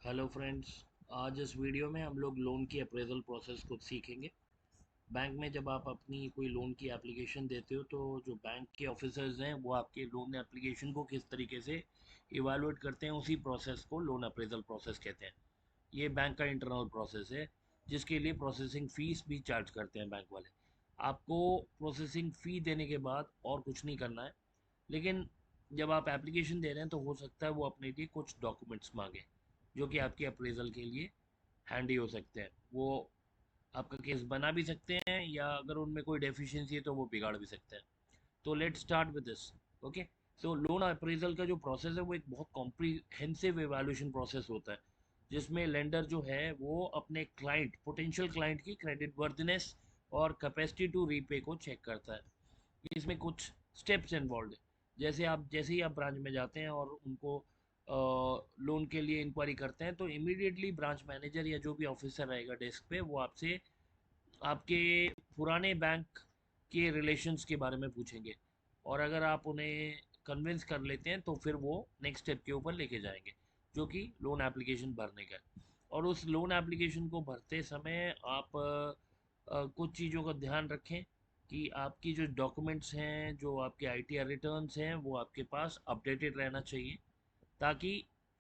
Hello friends. आज इस video में हम लोग लोन की अप्रेजल प्रोसेस को सीखेंगे। बैंक में जब आप अपनी कोई लोन की एप्लीकेशन देते हो तो जो बैंक के ऑफिसर्स हैं वो आपके लोन एप्लीकेशन को किस तरीके से इवालुएट करते हैं, उसी प्रोसेस को लोन अप्रेजल प्रोसेस कहते हैं। ये बैंक का इंटरनल प्रोसेस है जिसके लिए प्रोसेसिंग फ़ीस भी चार्ज करते हैं बैंक वाले। आपको प्रोसेसिंग फ़ी देने के बाद और कुछ नहीं करना है, लेकिन जब आप एप्लीकेशन दे रहे हैं तो हो सकता है वो अपने लिए कुछ डॉक्यूमेंट्स मांगे जो कि आपके अप्रेजल के लिए हैंडी हो सकते हैं। वो आपका केस बना भी सकते हैं या अगर उनमें कोई डेफिशिएंसी है तो वो बिगाड़ भी सकते हैं। तो let's start with this. Okay. तो लोन अप्रेजल का जो प्रोसेस है वो एक बहुत कॉम्प्रिहेंसिव एवेल्यूशन प्रोसेस होता है जिसमें लेंडर जो है वो अपने क्लाइंट पोटेंशियल क्लाइंट की क्रेडिट वर्दिनेस और कैपेसिटी टू रीपे को चेक करता है। इसमें कुछ स्टेप्स इन्वॉल्व है। जैसे ही आप ब्रांच में जाते हैं और उनको लोन के लिए इंक्वायरी करते हैं तो इमीडिएटली ब्रांच मैनेजर या जो भी ऑफिसर रहेगा डेस्क पे वो आपसे आपके पुराने बैंक के रिलेशंस के बारे में पूछेंगे। और अगर आप उन्हें कन्विंस कर लेते हैं तो फिर वो नेक्स्ट स्टेप के ऊपर लेके जाएंगे जो कि लोन एप्लीकेशन भरने का है। और उस लोन एप्लीकेशन को भरते समय आप कुछ चीज़ों का ध्यान रखें कि आपकी जो डॉक्यूमेंट्स हैं, जो आपके आईटीआर रिटर्न्स हैं, वो आपके पास अपडेटेड रहना चाहिए ताकि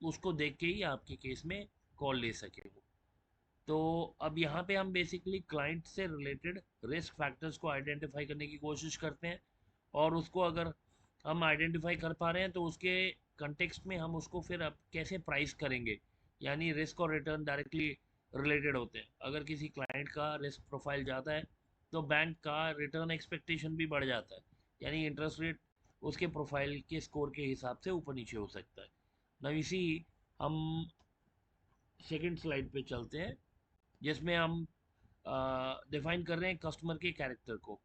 उसको देख के ही आपके केस में कॉल ले सके वो। तो अब यहाँ पे हम बेसिकली क्लाइंट से रिलेटेड रिस्क फैक्टर्स को आइडेंटिफाई करने की कोशिश करते हैं। और उसको अगर हम आइडेंटिफाई कर पा रहे हैं तो उसके कंटेक्स्ट में हम उसको फिर अब कैसे प्राइस करेंगे, यानी रिस्क और रिटर्न डायरेक्टली रिलेटेड होते हैं। अगर किसी क्लाइंट का रिस्क प्रोफाइल ज़्यादा है तो बैंक का रिटर्न एक्सपेक्टेशन भी बढ़ जाता है, यानी इंटरेस्ट रेट उसके प्रोफाइल के स्कोर के हिसाब से ऊपर नीचे हो सकता है। नव इसी हम सेकंड स्लाइड पे चलते हैं जिसमें हम डिफाइन कर रहे हैं कस्टमर के कैरेक्टर को।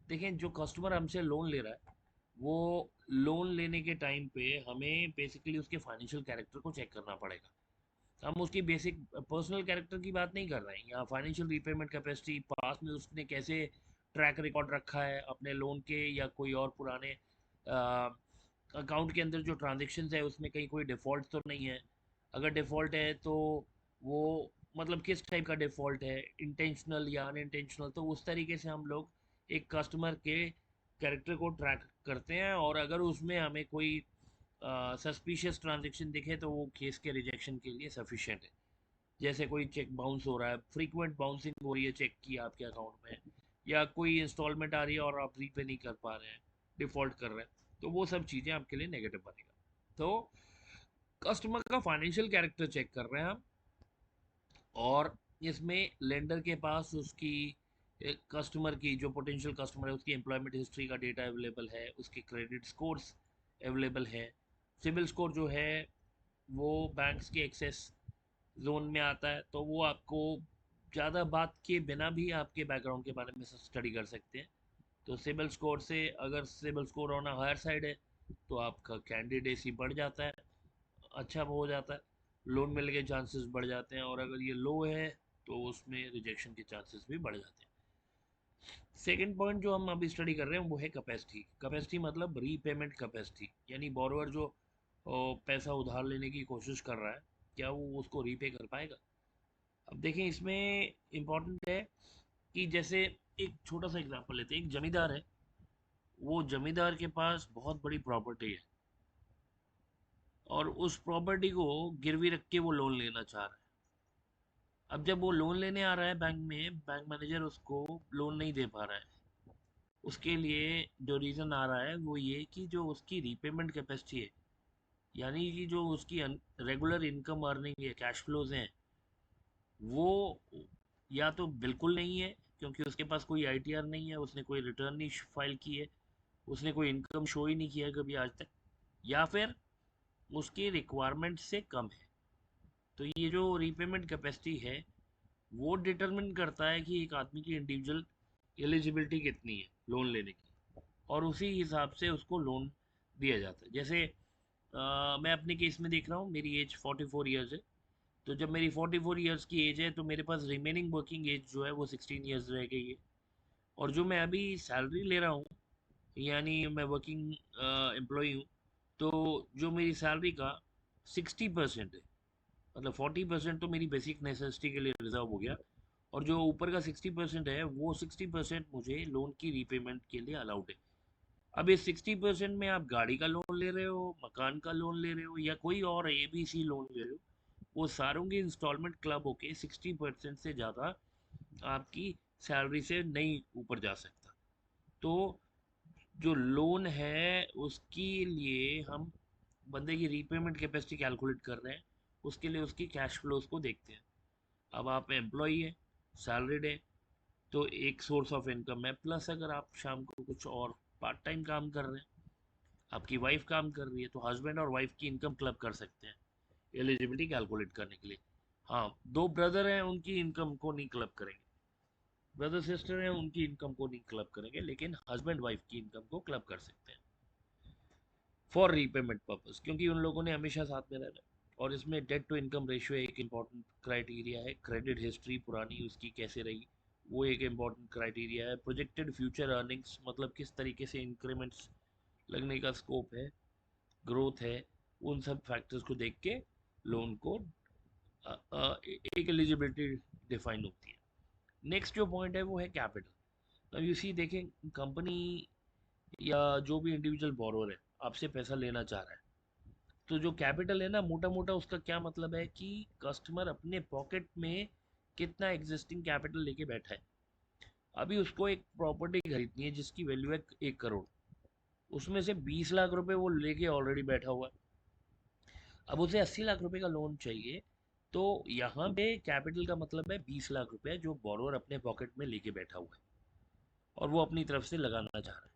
देखें, जो कस्टमर हमसे लोन ले रहा है वो लोन लेने के टाइम पे हमें बेसिकली उसके फाइनेंशियल कैरेक्टर को चेक करना पड़ेगा। हम उसकी बेसिक पर्सनल कैरेक्टर की बात नहीं कर रहे हैं यहाँ। फाइनेंशियल रीपेमेंट कैपेसिटी, पास में उसने कैसे ट्रैक रिकॉर्ड रखा है अपने लोन के या कोई और पुराने अकाउंट के अंदर जो ट्रांजेक्शन है उसमें कहीं कोई डिफ़ॉल्ट तो नहीं है। अगर डिफ़ॉल्ट है तो वो मतलब किस टाइप का डिफ़ॉल्ट है, इंटेंशनल या अनइंटेंशनल। तो उस तरीके से हम लोग एक कस्टमर के कैरेक्टर को ट्रैक करते हैं और अगर उसमें हमें कोई सस्पिशियस ट्रांजेक्शन दिखे तो वो केस के रिजेक्शन के लिए सफिशिएंट है। जैसे कोई चेक बाउंस हो रहा है, फ्रीक्वेंट बाउंसिंग हो रही है चेक की आपके अकाउंट में, या कोई इंस्टॉलमेंट आ रही है और आप रीपे नहीं कर पा रहे हैं, डिफ़ॉल्ट कर रहे हैं, तो वो सब चीज़ें आपके लिए नेगेटिव बनेगा। तो कस्टमर का फाइनेंशियल कैरेक्टर चेक कर रहे हैं हम। और इसमें लेंडर के पास उसकी कस्टमर की, जो पोटेंशियल कस्टमर है, उसकी एम्प्लॉयमेंट हिस्ट्री का डेटा अवेलेबल है, उसके क्रेडिट स्कोर्स अवेलेबल है। सिबिल स्कोर जो है वो बैंक्स के एक्सेस जोन में आता है, तो वो आपको ज़्यादा बात के बिना भी आपके बैकग्राउंड के बारे में स्टडी कर सकते हैं। तो सिबिल स्कोर से, अगर CIBIL score on higher side है तो आपका कैंडिडेसी बढ़ जाता है, अच्छा हो जाता है, लोन मिलने के चांसेस बढ़ जाते हैं। और अगर ये लो है तो उसमें रिजेक्शन के चांसेस भी बढ़ जाते हैं। सेकंड पॉइंट जो हम अभी स्टडी कर रहे हैं वो है कैपेसिटी। कैपेसिटी मतलब रीपेमेंट कैपेसिटी, यानी बोरोवर जो पैसा उधार लेने की कोशिश कर रहा है, क्या वो उसको रीपे कर पाएगा। अब देखें, इसमें इम्पोर्टेंट है कि जैसे एक छोटा सा एग्जांपल लेते हैं। एक जमींदार है, वो जमींदार के पास बहुत बड़ी प्रॉपर्टी है और उस प्रॉपर्टी को गिरवी रख के वो लोन लेना चाह रहा है। अब जब वो लोन लेने आ रहा है बैंक में, बैंक मैनेजर उसको लोन नहीं दे पा रहा है। उसके लिए जो रीज़न आ रहा है वो ये कि जो उसकी रीपेमेंट कैपेसिटी है, यानी कि जो उसकी रेगुलर इनकम अर्निंग है, कैश फ्लोज हैं, वो या तो बिल्कुल नहीं है क्योंकि उसके पास कोई आईटीआर नहीं है, उसने कोई रिटर्न नहीं फाइल की है, उसने कोई इनकम शो ही नहीं किया है कभी आज तक, या फिर उसकी रिक्वायरमेंट से कम है। तो ये जो रीपेमेंट कैपेसिटी है वो डिटरमिन करता है कि एक आदमी की इंडिविजुअल एलिजिबिलिटी कितनी है लोन लेने की, और उसी हिसाब से उसको लोन दिया जाता है। जैसे मैं अपने केस में देख रहा हूँ, मेरी एज 44 ईयर्स है। तो जब मेरी 44 ईयर्स की एज है तो मेरे पास रिमेनिंग वर्किंग एज जो है वो 16 ईयर्स रह गई है। और जो मैं अभी सैलरी ले रहा हूँ, यानी मैं वर्किंग एम्प्लॉई हूँ, तो जो मेरी सैलरी का 60% है मतलब 40% तो मेरी बेसिक नेसेसिटी के लिए रिजर्व हो गया, और जो ऊपर का 60% है वो 60% मुझे लोन की रीपेमेंट के लिए अलाउड है। अब इस 60% में आप गाड़ी का लोन ले रहे हो, मकान का लोन ले रहे हो, या कोई और ABC लोन ले रहे हो, वो सारों की इंस्टॉलमेंट क्लब होके 60% से ज़्यादा आपकी सैलरी से नहीं ऊपर जा सकता। तो जो लोन है उसके लिए हम बंदे की रीपेमेंट कैपेसिटी कैलकुलेट कर रहे हैं, उसके लिए उसकी कैश फ्लोज को देखते हैं। अब आप एम्प्लॉई है, सैलरीड है, तो एक सोर्स ऑफ इनकम है, प्लस अगर आप शाम को कुछ और पार्ट टाइम काम कर रहे हैं, आपकी वाइफ काम कर रही है, तो हस्बैंड और वाइफ की इनकम क्लब कर सकते हैं एलिजिबिलिटी कैलकुलेट करने के लिए। हाँ, दो ब्रदर हैं उनकी इनकम को नहीं क्लब करेंगे, ब्रदर सिस्टर हैं उनकी इनकम को नहीं क्लब करेंगे, लेकिन हस्बैंड वाइफ की इनकम को क्लब कर सकते हैं फॉर रीपेमेंट पर्पस, क्योंकि उन लोगों ने हमेशा साथ में रहना है। और इसमें डेट टू इनकम रेशियो एक इम्पॉर्टेंट क्राइटेरिया है, क्रेडिट हिस्ट्री पुरानी उसकी कैसे रही वो एक इम्पॉर्टेंट क्राइटेरिया है, प्रोजेक्टेड फ्यूचर अर्निंग्स मतलब किस तरीके से इंक्रीमेंट्स लगने का स्कोप है, ग्रोथ है, उन सब फैक्टर्स को देख के लोन को एक एलिजिबिलिटी डिफाइन होती है। नेक्स्ट जो पॉइंट है वो है कैपिटल। अब यू सी देखें, कंपनी या जो भी इंडिविजुअल बोरोअर है आपसे पैसा लेना चाह रहा है, तो जो कैपिटल है ना, मोटा मोटा उसका क्या मतलब है कि कस्टमर अपने पॉकेट में कितना एग्जिस्टिंग कैपिटल लेके बैठा है। अभी उसको एक प्रॉपर्टी खरीदनी है जिसकी वैल्यू है 1 करोड़, उसमें से 20 लाख रुपए वो लेके ऑलरेडी बैठा हुआ है। अब उसे 80 लाख रुपए का लोन चाहिए, तो यहाँ पे कैपिटल का मतलब है 20 लाख रुपए जो बोरोअर अपने पॉकेट में लेके बैठा हुआ है और वो अपनी तरफ से लगाना चाह रहा है।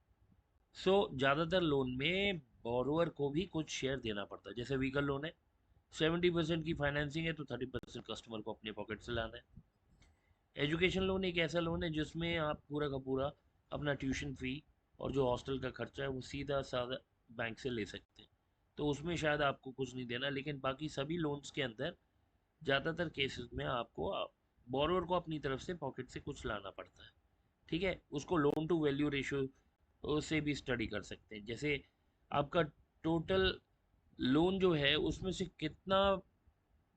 सो ज़्यादातर लोन में बोरोअर को भी कुछ शेयर देना पड़ता है। जैसे व्हीकल लोन है, 70% की फाइनेंसिंग है, तो 30% कस्टमर को अपने पॉकेट से लाना है। एजुकेशन लोन एक ऐसा लोन है जिसमें आप पूरा का पूरा अपना ट्यूशन फ़ी और जो हॉस्टल का खर्चा है वो सीधा साधा बैंक से ले सकते हैं, तो उसमें शायद आपको कुछ नहीं देना, लेकिन बाकी सभी लोन्स के अंदर ज़्यादातर केसेस में आपको बोरोअर को अपनी तरफ से पॉकेट से कुछ लाना पड़ता है। ठीक है, उसको लोन टू वैल्यू रेशियो से भी स्टडी कर सकते हैं। जैसे आपका टोटल लोन जो है उसमें से कितना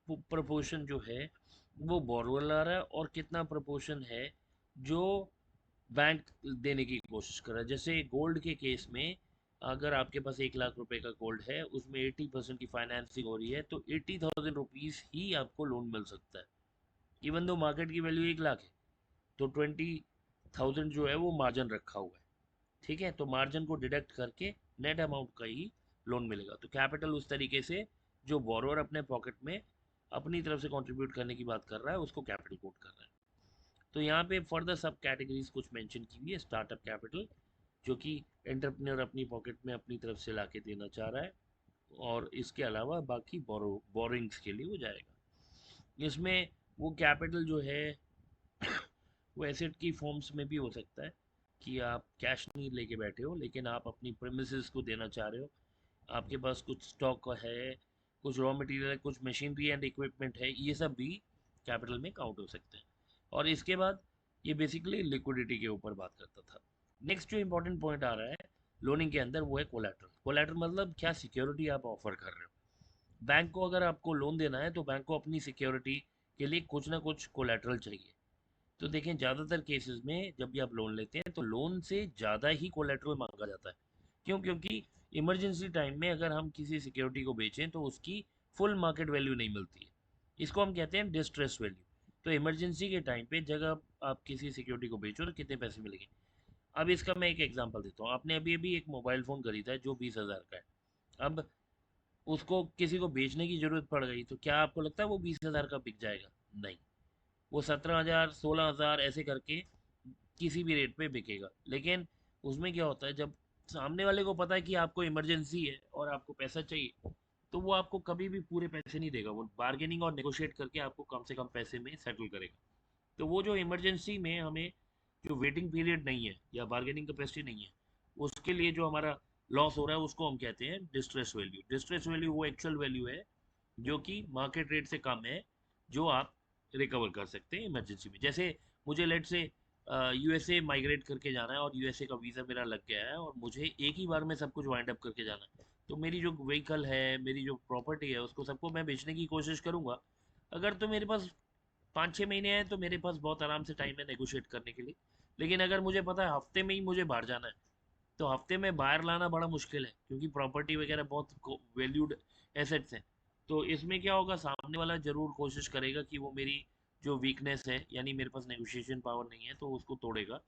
प्रपोर्शन जो है वो बोरोअर ला रहा है और कितना प्रपोर्शन है जो बैंक देने की कोशिश कर रहा है। जैसे गोल्ड के केस में, अगर आपके पास 1 लाख रुपए का गोल्ड है, उसमें 80% की फाइनेंसिंग हो रही है, तो 80,000 रुपीज़ ही आपको लोन मिल सकता है। इवन दो मार्केट की वैल्यू 1 लाख है, तो 20,000 जो है वो मार्जिन रखा हुआ है। ठीक है, तो मार्जिन को डिडक्ट करके नेट अमाउंट का ही लोन मिलेगा। तो कैपिटल उस तरीके से जो बोरोअर अपने पॉकेट में अपनी तरफ से कंट्रीब्यूट करने की बात कर रहा है उसको कैपिटल कोट कर रहा है। तो यहाँ पे फर्दर सब कैटेगरीज कुछ मेंशन की हुई है। स्टार्टअप कैपिटल जो कि एंटरप्रेन्योर अपनी पॉकेट में अपनी तरफ से ला के देना चाह रहा है, और इसके अलावा बाकी बोरिंग्स के लिए वो जाएगा। इसमें वो कैपिटल जो है वो एसेट की फॉर्म्स में भी हो सकता है कि आप कैश नहीं लेके बैठे हो, लेकिन आप अपनी प्रेमिसेस को देना चाह रहे हो, आपके पास कुछ स्टॉक है, कुछ रॉ मटेरियल है, कुछ मशीनरी एंड इक्विपमेंट है, ये सब भी कैपिटल में काउंट हो सकते हैं। और इसके बाद ये बेसिकली लिक्विडिटी के ऊपर बात करता था। नेक्स्ट जो इंपॉर्टेंट पॉइंट आ रहा है लोनिंग के अंदर वो है कोलैटरल। कोलैटरल मतलब क्या सिक्योरिटी आप ऑफर कर रहे हो। बैंक को अगर आपको लोन देना है तो बैंक को अपनी सिक्योरिटी के लिए कुछ ना कुछ कोलैटरल चाहिए। तो देखें, ज़्यादातर केसेस में जब भी आप लोन लेते हैं तो लोन से ज़्यादा ही कोलेट्रल मांगा जाता है। क्यों? क्योंकि इमरजेंसी टाइम में अगर हम किसी सिक्योरिटी को बेचें तो उसकी फुल मार्केट वैल्यू नहीं मिलती है, इसको हम कहते हैं डिस्ट्रेस वैल्यू। तो इमरजेंसी के टाइम पे जगह आप किसी सिक्योरिटी को बेचो तो कितने पैसे मिलेंगे। अब इसका मैं एक एग्जांपल देता हूँ। आपने अभी अभी एक मोबाइल फ़ोन खरीदा है जो 20,000 का है। अब उसको किसी को बेचने की ज़रूरत पड़ गई तो क्या आपको लगता है वो 20,000 का बिक जाएगा? नहीं, वो 17,000 16,000 ऐसे करके किसी भी रेट पे बिकेगा। लेकिन उसमें क्या होता है, जब सामने वाले को पता है कि आपको इमरजेंसी है और आपको पैसा चाहिए, तो वो आपको कभी भी पूरे पैसे नहीं देगा, वो बार्गेनिंग और नेगोशिएट करके आपको कम से कम पैसे में सेटल करेगा। तो वो जो इमरजेंसी में हमें जो वेटिंग पीरियड नहीं है या बार्गेनिंग कैपेसिटी नहीं है, उसके लिए जो हमारा लॉस हो रहा है उसको हम कहते हैं डिस्ट्रेस वैल्यू। डिस्ट्रेस वैल्यू वो एक्चुअल वैल्यू है जो कि मार्केट रेट से कम है, जो आप रिकवर कर सकते हैं इमरजेंसी में। जैसे मुझे लेट से यूएसए माइग्रेट करके जाना है और यूएसए का वीज़ा मेरा लग गया है और मुझे एक ही बार में सब कुछ वाइंड अप करके जाना है, तो मेरी जो व्हीकल है, मेरी जो प्रॉपर्टी है, उसको सबको मैं बेचने की कोशिश करूंगा। अगर तो मेरे पास 5-6 महीने हैं तो मेरे पास बहुत आराम से टाइम है नेगोशिएट करने के लिए। लेकिन अगर मुझे पता है हफ्ते में ही मुझे बाहर जाना है, तो हफ्ते में बाहर लाना बड़ा मुश्किल है, क्योंकि प्रॉपर्टी वगैरह बहुत वैल्यूड एसेट्स हैं। तो इसमें क्या होगा, सामने वाला ज़रूर कोशिश करेगा कि वो मेरी जो वीकनेस है, यानी मेरे पास नेगोशिएशन पावर नहीं है, तो उसको तोड़ेगा।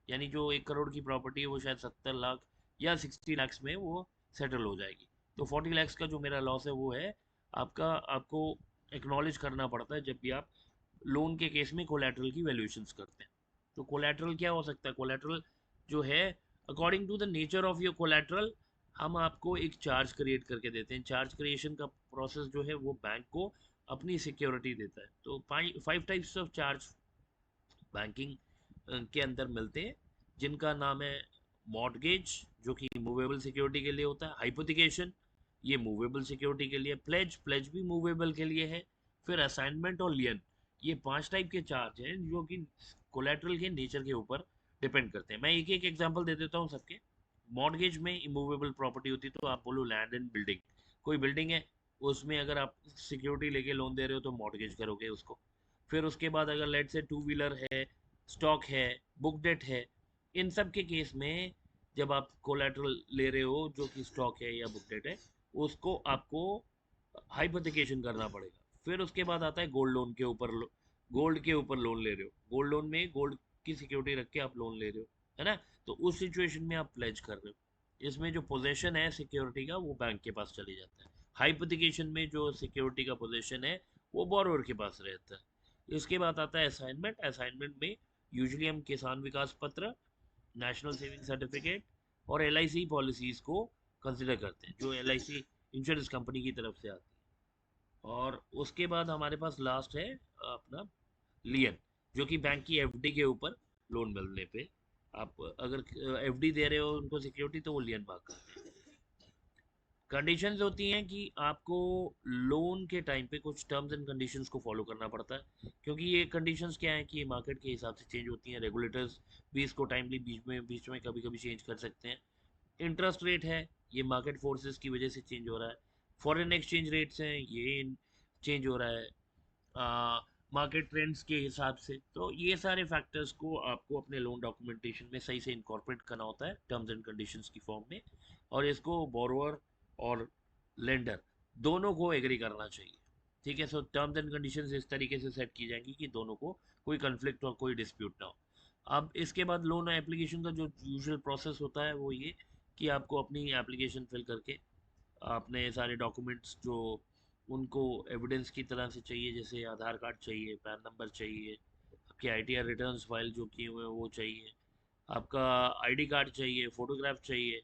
यानी जो 1 करोड़ की प्रॉपर्टी है वो शायद 70 लाख या 60 लैक्स में वो सेटल हो जाएगी। तो 40 लैक्स का जो मेरा लॉस है वो है आपका, आपको एक्नॉलेज करना पड़ता है जब भी आप लोन के केस में कोलैटरल की वैल्यूएशंस करते हैं। तो कोलैटरल क्या हो सकता है, कोलैटरल जो है, according to the nature of your collateral, हम आपको एक चार्ज क्रिएट करके देते हैं। चार्ज क्रिएशन का प्रोसेस जो है वो बैंक को अपनी सिक्योरिटी देता है। तो 5 टाइप्स ऑफ चार्ज बैंकिंग के अंदर मिलते हैं, जिनका नाम है मॉर्टगेज, जो कि मूवेबल सिक्योरिटी के लिए होता है। हाइपोथिकेशन, ये मूवेबल सिक्योरिटी के लिए। प्लेज, प्लेज भी मूवेबल के लिए है। फिर असाइनमेंट और लियन, ये 5 टाइप के चार्ज हैं जो कि कोलेटरल के नेचर के ऊपर डिपेंड करते हैं। मैं एक एक एग्जांपल दे देता हूँ सबके। मॉर्टगेज में इमूवेबल प्रॉपर्टी होती है, तो आप बोलो लैंड एंड बिल्डिंग, कोई बिल्डिंग है, उसमें अगर आप सिक्योरिटी लेके लोन दे रहे हो तो मॉर्टगेज करोगे उसको। फिर उसके बाद अगर लेट से 2 व्हीलर है, स्टॉक है, बुक डेट है, इन सब के केस में जब आप कोलेटरल ले रहे हो जो कि स्टॉक है या बुक डेट है, उसको आपको हाइपोथिकेशन करना पड़ेगा। फिर उसके बाद आता है गोल्ड लोन के ऊपर, गोल्ड के ऊपर लोन ले रहे हो, गोल्ड लोन में गोल्ड की सिक्योरिटी रख के आप लोन ले रहे हो, है ना। तो उस सिचुएशन में आप प्लेज कर रहे हो, इसमें जो पोजेशन है सिक्योरिटी का वो बैंक के पास चले जाता है। हाइपोथिकेशन में जो सिक्योरिटी का पोजेशन है वो बोरोवर के पास रहता है। इसके बाद आता है असाइनमेंट। असाइनमेंट में यूजुअली हम किसान विकास पत्र, नेशनल सेविंग सर्टिफिकेट और एलआईसी पॉलिसीज को कंसिडर करते हैं, जो एलआईसी इंश्योरेंस कंपनी की तरफ से आती है। और उसके बाद हमारे पास लास्ट है अपना लियन, जो कि बैंक की एफडी के ऊपर लोन मिलने पे आप अगर एफडी दे रहे हो उनको सिक्योरिटी, तो वो लियन भाग करते हैं। कंडीशंस होती हैं कि आपको लोन के टाइम पे कुछ टर्म्स एंड कंडीशंस को फॉलो करना पड़ता है, क्योंकि ये कंडीशंस क्या है कि ये मार्केट के हिसाब से चेंज होती हैं। रेगुलेटर्स भी इसको टाइमली बीच में कभी कभी चेंज कर सकते हैं। इंटरेस्ट रेट है, ये मार्केट फोर्सेस की वजह से चेंज हो रहा है। फॉरेन एक्सचेंज रेट्स हैं, ये चेंज हो रहा है मार्केट ट्रेंड्स के हिसाब से। तो ये सारे फैक्टर्स को आपको अपने लोन डॉक्यूमेंटेशन में सही से इंकॉर्पोरेट करना होता है टर्म्स एंड कंडीशंस की फॉर्म में। और इसको बोरोअर और लेंडर दोनों को एग्री करना चाहिए। ठीक है, सो टर्म्स एंड कंडीशंस इस तरीके से सेट की जाएंगी कि दोनों को कोई कन्फ्लिक्ट और कोई डिस्प्यूट ना हो। अब इसके बाद लोन एप्लीकेशन का जो यूजुअल प्रोसेस होता है वो ये कि आपको अपनी एप्लीकेशन फिल करके अपने सारे डॉक्यूमेंट्स जो उनको एविडेंस की तरह से चाहिए, जैसे आधार कार्ड चाहिए, पैन नंबर चाहिए, आपके आईटीआर रिटर्न्स फाइल जो किए हुए हैं वो चाहिए, आपका आईडी कार्ड चाहिए, फोटोग्राफ चाहिए।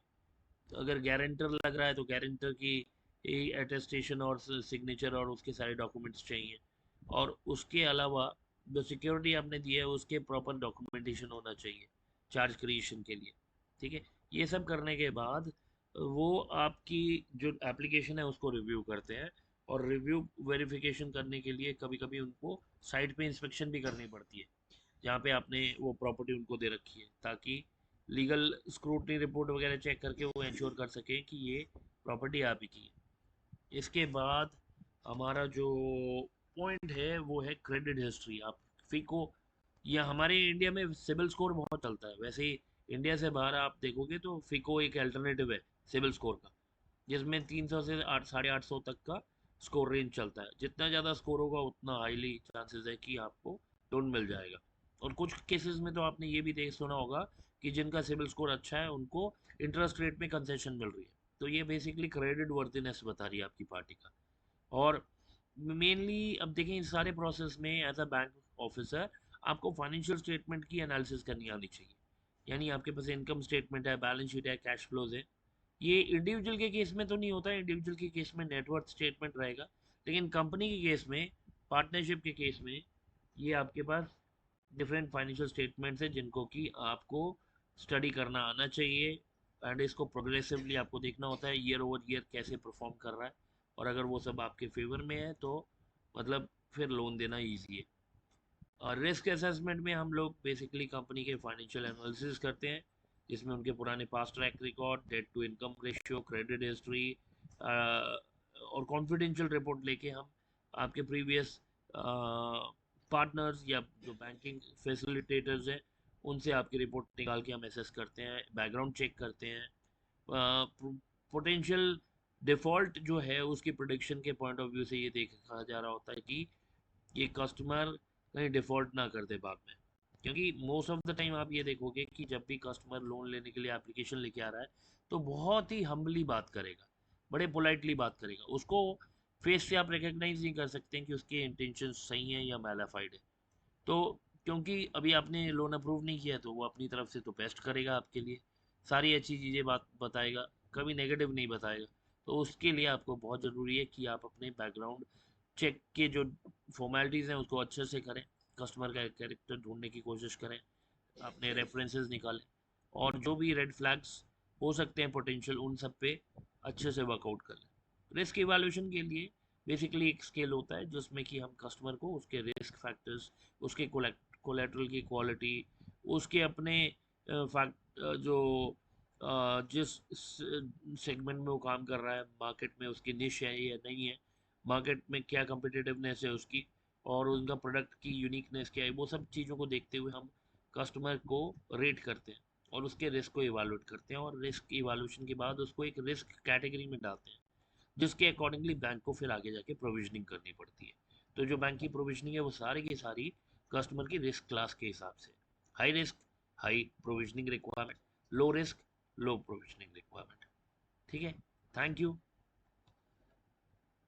तो अगर गारंटर लग रहा है तो गारंटर की अटेस्टेशन और सिग्नेचर और उसके सारे डॉक्यूमेंट्स चाहिए। और उसके अलावा जो सिक्योरिटी आपने दिया है उसके प्रॉपर डॉक्यूमेंटेशन होना चाहिए चार्ज क्रिएशन के लिए। ठीक है, ये सब करने के बाद वो आपकी जो एप्लीकेशन है उसको रिव्यू करते हैं। और रिव्यू वेरिफिकेशन करने के लिए कभी कभी उनको साइट पे इंस्पेक्शन भी करनी पड़ती है, जहाँ पे आपने वो प्रॉपर्टी उनको दे रखी है, ताकि लीगल स्क्रूटनी रिपोर्ट वगैरह चेक करके वो इंश्योर कर सकें कि ये प्रॉपर्टी आप ही की है। इसके बाद हमारा जो पॉइंट है वो है क्रेडिट हिस्ट्री। आप फीको, या हमारे इंडिया में सिबिल स्कोर बहुत चलता है, वैसे ही इंडिया से बाहर आप देखोगे तो फीको एक अल्टरनेटिव है सिबिल स्कोर का, जिसमें 300 से 800-850 तक का स्कोर रेंज चलता है। जितना ज़्यादा स्कोर होगा उतना हाईली चांसेस है कि आपको लोन मिल जाएगा। और कुछ केसेस में तो आपने ये भी देख सुना होगा कि जिनका सिबिल स्कोर अच्छा है उनको इंटरेस्ट रेट में कंसेशन मिल रही है। तो ये बेसिकली क्रेडिट वर्थिनेस बता रही है आपकी पार्टी का। और मेनली अब देखें इस सारे प्रोसेस में एज अ बैंक ऑफिसर आपको फाइनेंशियल स्टेटमेंट की एनालिसिस करनी आनी चाहिए। यानी आपके पास इनकम स्टेटमेंट है, बैलेंस शीट है, कैश फ्लोज है। ये इंडिविजुअल के केस में तो नहीं होता है, इंडिविजुअल के केस में नेटवर्थ स्टेटमेंट रहेगा। लेकिन कंपनी के केस में, पार्टनरशिप के केस में, ये आपके पास डिफरेंट फाइनेंशियल स्टेटमेंट्स हैं जिनको कि आपको स्टडी करना आना चाहिए। एंड इसको प्रोग्रेसिवली आपको देखना होता है ईयर ओवर ईयर कैसे परफॉर्म कर रहा है। और अगर वो सब आपके फेवर में है तो मतलब फिर लोन देना ईजी है। और रिस्क असेसमेंट में हम लोग बेसिकली कंपनी के फाइनेंशियल एनालिसिस करते हैं, जिसमें उनके पुराने past track record, debt to income ratio, credit history, और कॉन्फिडेंशियल रिपोर्ट लेके हम आपके प्रीवियस पार्टनर्स या जो बैंकिंग फैसिलिटेटर्स हैं उनसे आपकी रिपोर्ट निकाल के हम एसेस करते हैं, बैकग्राउंड चेक करते हैं, पोटेंशियल डिफ़ॉल्ट जो है उसकी प्रोडिक्शन के पॉइंट ऑफ व्यू से ये देखा जा रहा होता है कि ये कस्टमर कहीं डिफ़ॉल्ट ना कर दे बाद में। क्योंकि मोस्ट ऑफ द टाइम आप ये देखोगे कि जब भी कस्टमर लोन लेने के लिए एप्लीकेशन लेके आ रहा है तो बहुत ही हम्बली बात करेगा, बड़े पोलाइटली बात करेगा। उसको फेस से आप रिकग्नाइज नहीं कर सकते हैं कि उसके इंटेंशन सही है या मैलाफाइड है। तो क्योंकि अभी आपने लोन अप्रूव नहीं किया तो वो अपनी तरफ से तो बेस्ट करेगा आपके लिए, सारी अच्छी चीज़ें बात बताएगा, कभी नेगेटिव नहीं बताएगा। तो उसके लिए आपको बहुत ज़रूरी है कि आप अपने बैकग्राउंड चेक के जो फॉर्मेलिटीज़ हैं उसको अच्छे से करें, कस्टमर का कैरेक्टर ढूंढने की कोशिश करें, अपने रेफरेंसेस निकालें और जो भी रेड फ्लैग्स हो सकते हैं पोटेंशियल उन सब पे अच्छे से वर्कआउट कर लें। रिस्क इवैल्यूएशन के लिए बेसिकली एक स्केल होता है जिसमें कि हम कस्टमर को उसके रिस्क फैक्टर्स, उसके कोलेटरल की क्वालिटी, उसके अपने फैक्ट जो जिस सेगमेंट में वो काम कर रहा है मार्केट में उसकी निश है या नहीं है, मार्केट में क्या कम्पिटिटिवनेस है उसकी और उनका प्रोडक्ट की यूनिकनेस क्या है, वो सब चीज़ों को देखते हुए हम कस्टमर को रेट करते हैं और उसके रिस्क को इवालुएट करते हैं और रिस्क इवालुएशन के बाद उसको एक रिस्क कैटेगरी में डालते हैं जिसके अकॉर्डिंगली बैंक को फिर आगे जाके प्रोविजनिंग करनी पड़ती है। तो जो बैंक की प्रोविजनिंग है वो सारी की सारी कस्टमर की रिस्क क्लास के हिसाब से, high risk high provisioning requirement, low risk low provisioning requirement. ठीक है, थैंक यू।